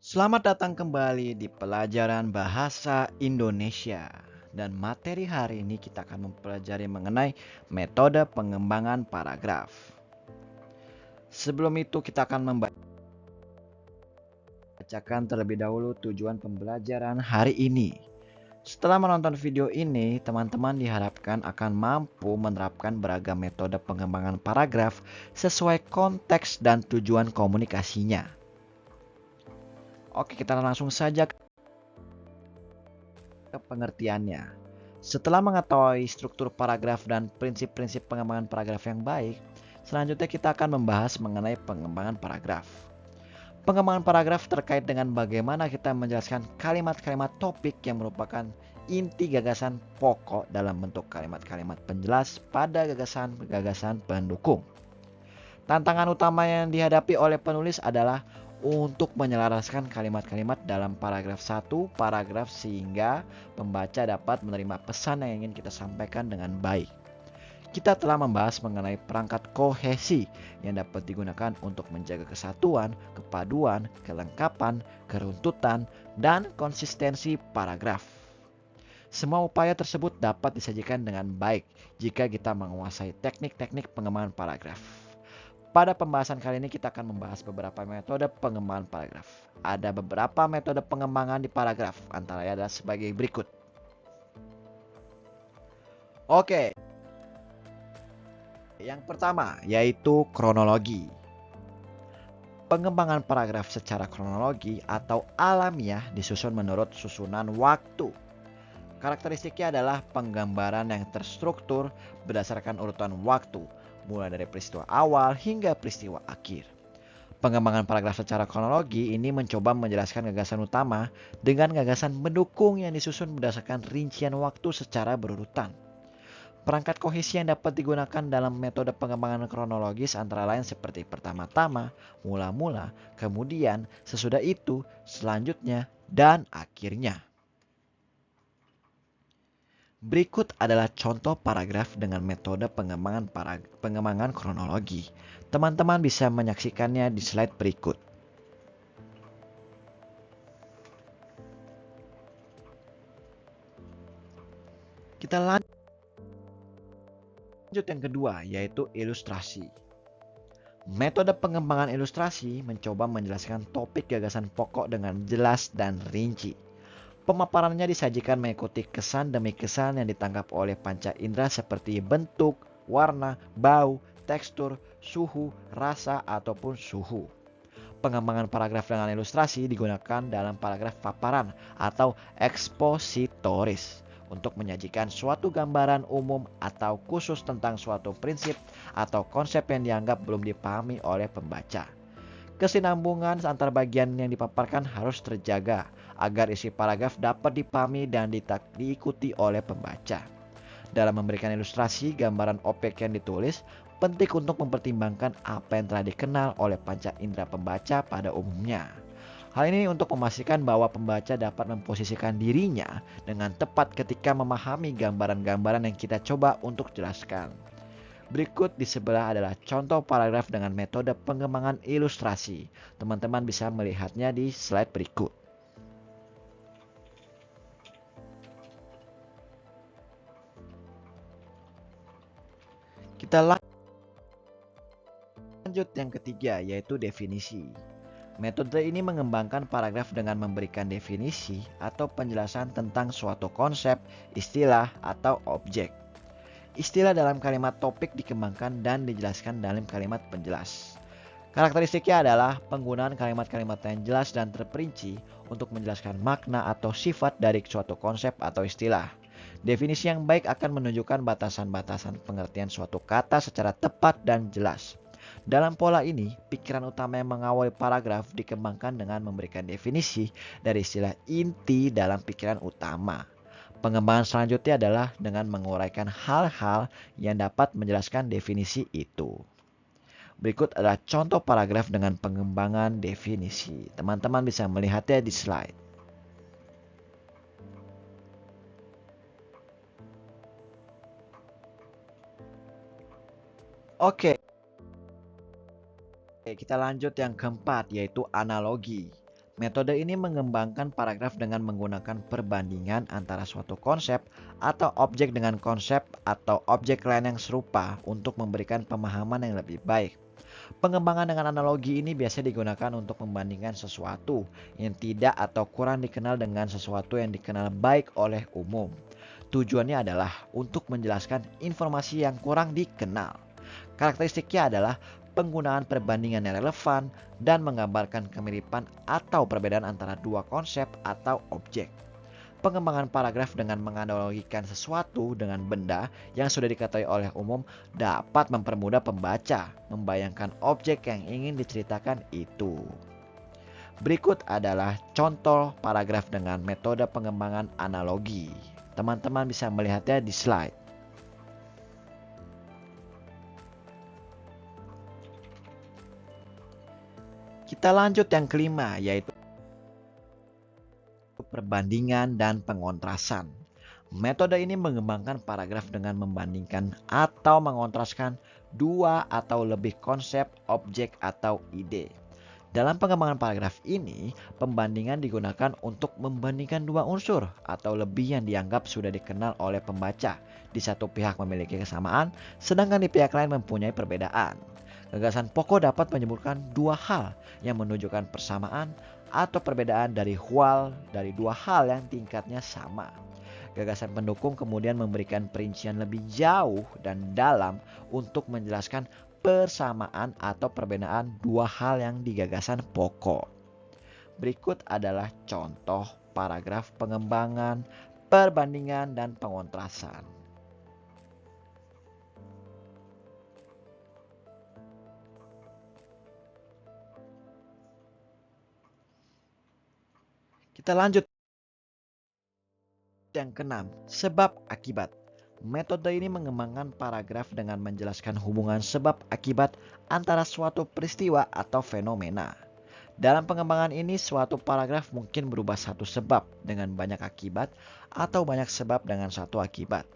Selamat datang kembali di pelajaran bahasa Indonesia. Dan materi hari ini kita akan mempelajari mengenai metode pengembangan paragraf. Sebelum itu kita akan membacakan terlebih dahulu tujuan pembelajaran hari ini. Setelah menonton video ini, teman-teman diharapkan akan mampu menerapkan beragam metode pengembangan paragraf sesuai konteks dan tujuan komunikasinya. Oke, kita langsung saja ke pengertiannya. Setelah mengetahui struktur paragraf dan prinsip-prinsip pengembangan paragraf yang baik, selanjutnya kita akan membahas mengenai pengembangan paragraf. Pengembangan paragraf terkait dengan bagaimana kita menjelaskan kalimat-kalimat topik yang merupakan inti gagasan pokok dalam bentuk kalimat-kalimat penjelas pada gagasan-gagasan pendukung. Tantangan utama yang dihadapi oleh penulis adalah untuk menyelaraskan kalimat-kalimat dalam paragraf 1 paragraf sehingga pembaca dapat menerima pesan yang ingin kita sampaikan dengan baik. Kita telah membahas mengenai perangkat kohesi yang dapat digunakan untuk menjaga kesatuan, kepaduan, kelengkapan, keruntutan, dan konsistensi paragraf. Semua upaya tersebut dapat disajikan dengan baik jika kita menguasai teknik-teknik pengembangan paragraf. Pada pembahasan kali ini kita akan membahas beberapa metode pengembangan paragraf. Ada beberapa metode pengembangan di paragraf, antara lain adalah sebagai berikut. Oke, yang pertama yaitu kronologi. Pengembangan paragraf secara kronologi atau alamiah disusun menurut susunan waktu. Karakteristiknya adalah penggambaran yang terstruktur berdasarkan urutan waktu, mulai dari peristiwa awal hingga peristiwa akhir. Pengembangan paragraf secara kronologi ini mencoba menjelaskan gagasan utama dengan gagasan mendukung yang disusun berdasarkan rincian waktu secara berurutan. Perangkat kohesi yang dapat digunakan dalam metode pengembangan kronologis antara lain seperti pertama-tama, mula-mula, kemudian, sesudah itu, selanjutnya, dan akhirnya. Berikut adalah contoh paragraf dengan metode pengembangan kronologi. Teman-teman bisa menyaksikannya di slide berikut. Kita lanjut yang kedua, yaitu ilustrasi. Metode pengembangan ilustrasi mencoba menjelaskan topik gagasan pokok dengan jelas dan rinci. Pemaparannya disajikan mengikuti kesan demi kesan yang ditangkap oleh panca indera seperti bentuk, warna, bau, tekstur, suhu, rasa, ataupun suhu. Pengembangan paragraf dengan ilustrasi digunakan dalam paragraf paparan atau ekspositoris untuk menyajikan suatu gambaran umum atau khusus tentang suatu prinsip atau konsep yang dianggap belum dipahami oleh pembaca. Kesinambungan antar bagian yang dipaparkan harus terjaga agar isi paragraf dapat dipahami dan diikuti oleh pembaca. Dalam memberikan ilustrasi gambaran objek yang ditulis, penting untuk mempertimbangkan apa yang telah dikenal oleh panca indera pembaca pada umumnya. Hal ini untuk memastikan bahwa pembaca dapat memposisikan dirinya dengan tepat ketika memahami gambaran-gambaran yang kita coba untuk jelaskan. Berikut di sebelah adalah contoh paragraf dengan metode pengembangan ilustrasi. Teman-teman bisa melihatnya di slide berikut. Kita lanjut yang ketiga, yaitu definisi. Metode ini mengembangkan paragraf dengan memberikan definisi atau penjelasan tentang suatu konsep, istilah, atau objek. Istilah dalam kalimat topik dikembangkan dan dijelaskan dalam kalimat penjelas. Karakteristiknya adalah penggunaan kalimat-kalimat yang jelas dan terperinci untuk menjelaskan makna atau sifat dari suatu konsep atau istilah. Definisi yang baik akan menunjukkan batasan-batasan pengertian suatu kata secara tepat dan jelas. Dalam pola ini, pikiran utama yang mengawali paragraf dikembangkan dengan memberikan definisi dari istilah inti dalam pikiran utama. Pengembangan selanjutnya adalah dengan menguraikan hal-hal yang dapat menjelaskan definisi itu. Berikut adalah contoh paragraf dengan pengembangan definisi. Teman-teman bisa melihatnya di slide. Oke, kita lanjut yang keempat, yaitu analogi. Metode ini mengembangkan paragraf dengan menggunakan perbandingan antara suatu konsep atau objek dengan konsep atau objek lain yang serupa untuk memberikan pemahaman yang lebih baik. Pengembangan dengan analogi ini biasa digunakan untuk membandingkan sesuatu yang tidak atau kurang dikenal dengan sesuatu yang dikenal baik oleh umum. Tujuannya adalah untuk menjelaskan informasi yang kurang dikenal. Karakteristiknya adalah penggunaan perbandingan yang relevan dan menggambarkan kemiripan atau perbedaan antara dua konsep atau objek. Pengembangan paragraf dengan menganalogikan sesuatu dengan benda yang sudah diketahui oleh umum dapat mempermudah pembaca membayangkan objek yang ingin diceritakan itu. Berikut adalah contoh paragraf dengan metode pengembangan analogi. Teman-teman bisa melihatnya di slide. Kita lanjut yang kelima, yaitu perbandingan dan pengontrasan. Metode ini mengembangkan paragraf dengan membandingkan atau mengontraskan dua atau lebih konsep, objek, atau ide. Dalam pengembangan paragraf ini, pembandingan digunakan untuk membandingkan dua unsur atau lebih yang dianggap sudah dikenal oleh pembaca. Di satu pihak memiliki kesamaan, sedangkan di pihak lain mempunyai perbedaan. Gagasan pokok dapat menyebutkan dua hal yang menunjukkan persamaan atau perbedaan dari dua hal yang tingkatnya sama. Gagasan pendukung kemudian memberikan perincian lebih jauh dan dalam untuk menjelaskan persamaan atau perbedaan dua hal yang di gagasan pokok. Berikut adalah contoh paragraf pengembangan, perbandingan, dan pengontrasan. Kita lanjut yang keenam, sebab akibat. Metode ini mengembangkan paragraf dengan menjelaskan hubungan sebab akibat antara suatu peristiwa atau fenomena. Dalam pengembangan ini, suatu paragraf mungkin berubah satu sebab dengan banyak akibat atau banyak sebab dengan satu akibat.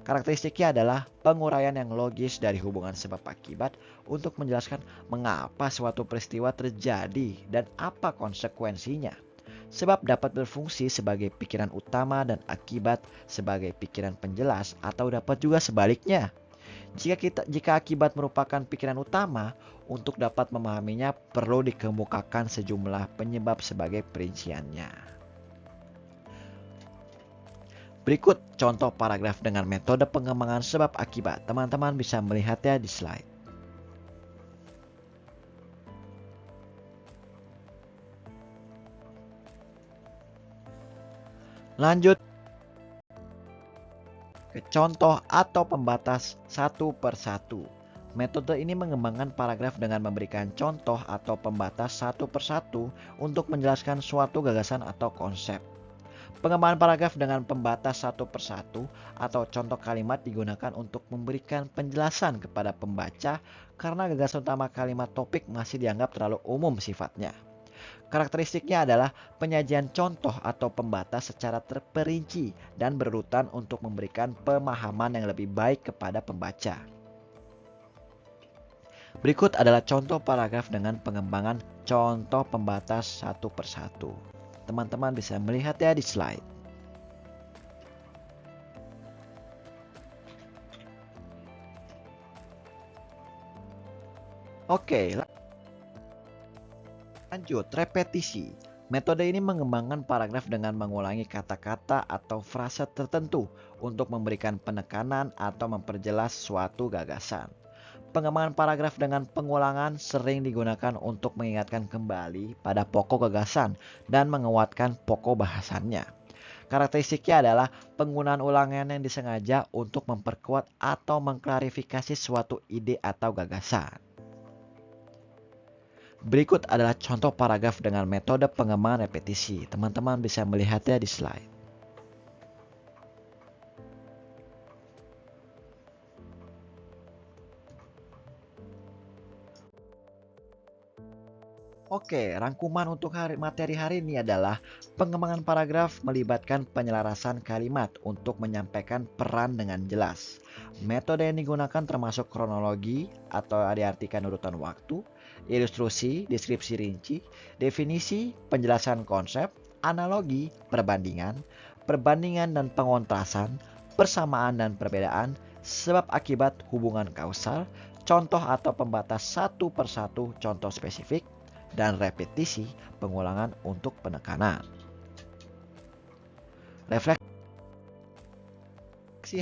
Karakteristiknya adalah penguraian yang logis dari hubungan sebab akibat untuk menjelaskan mengapa suatu peristiwa terjadi dan apa konsekuensinya. Sebab dapat berfungsi sebagai pikiran utama dan akibat sebagai pikiran penjelas atau dapat juga sebaliknya. Jika akibat merupakan pikiran utama, untuk dapat memahaminya perlu dikemukakan sejumlah penyebab sebagai perinciannya. Berikut contoh paragraf dengan metode pengembangan sebab akibat. Teman-teman bisa melihatnya di slide. Lanjut ke contoh atau pembatas satu per satu. Metode ini mengembangkan paragraf dengan memberikan contoh atau pembatas satu per satu untuk menjelaskan suatu gagasan atau konsep. Pengembangan paragraf dengan pembatas satu per satu atau contoh kalimat digunakan untuk memberikan penjelasan kepada pembaca karena gagasan utama kalimat topik masih dianggap terlalu umum sifatnya. Karakteristiknya adalah penyajian contoh atau pembatas secara terperinci dan berurutan untuk memberikan pemahaman yang lebih baik kepada pembaca. Berikut adalah contoh paragraf dengan pengembangan contoh pembatas satu per satu. Teman-teman bisa melihatnya di slide. Oke, lanjut, repetisi. Metode ini mengembangkan paragraf dengan mengulangi kata-kata atau frase tertentu untuk memberikan penekanan atau memperjelas suatu gagasan. Pengembangan paragraf dengan pengulangan sering digunakan untuk mengingatkan kembali pada pokok gagasan dan menguatkan pokok bahasannya. Karakteristiknya adalah penggunaan ulangan yang disengaja untuk memperkuat atau mengklarifikasi suatu ide atau gagasan. Berikut adalah contoh paragraf dengan metode pengembangan repetisi. Teman-teman bisa melihatnya di slide. Oke, rangkuman untuk materi hari ini adalah pengembangan paragraf melibatkan penyelarasan kalimat untuk menyampaikan peran dengan jelas. Metode yang digunakan termasuk kronologi atau diartikan urutan waktu, ilustrasi, deskripsi rinci, definisi, penjelasan konsep, analogi, perbandingan, perbandingan dan pengontrasan, persamaan dan perbedaan, sebab akibat hubungan kausal, contoh atau pembatas satu persatu contoh spesifik, dan repetisi pengulangan untuk penekanan. Refleksi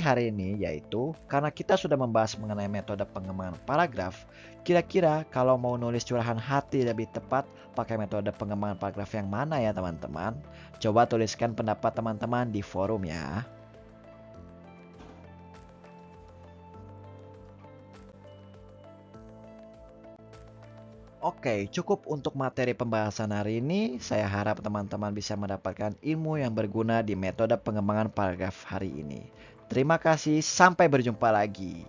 hari ini yaitu karena kita sudah membahas mengenai metode pengembangan paragraf, kira-kira kalau mau nulis curahan hati lebih tepat pakai metode pengembangan paragraf yang mana ya teman-teman? Coba tuliskan pendapat teman-teman di forum ya. Oke, cukup untuk materi pembahasan hari ini. Saya harap teman-teman bisa mendapatkan ilmu yang berguna di metode pengembangan paragraf hari ini. Terima kasih, sampai berjumpa lagi.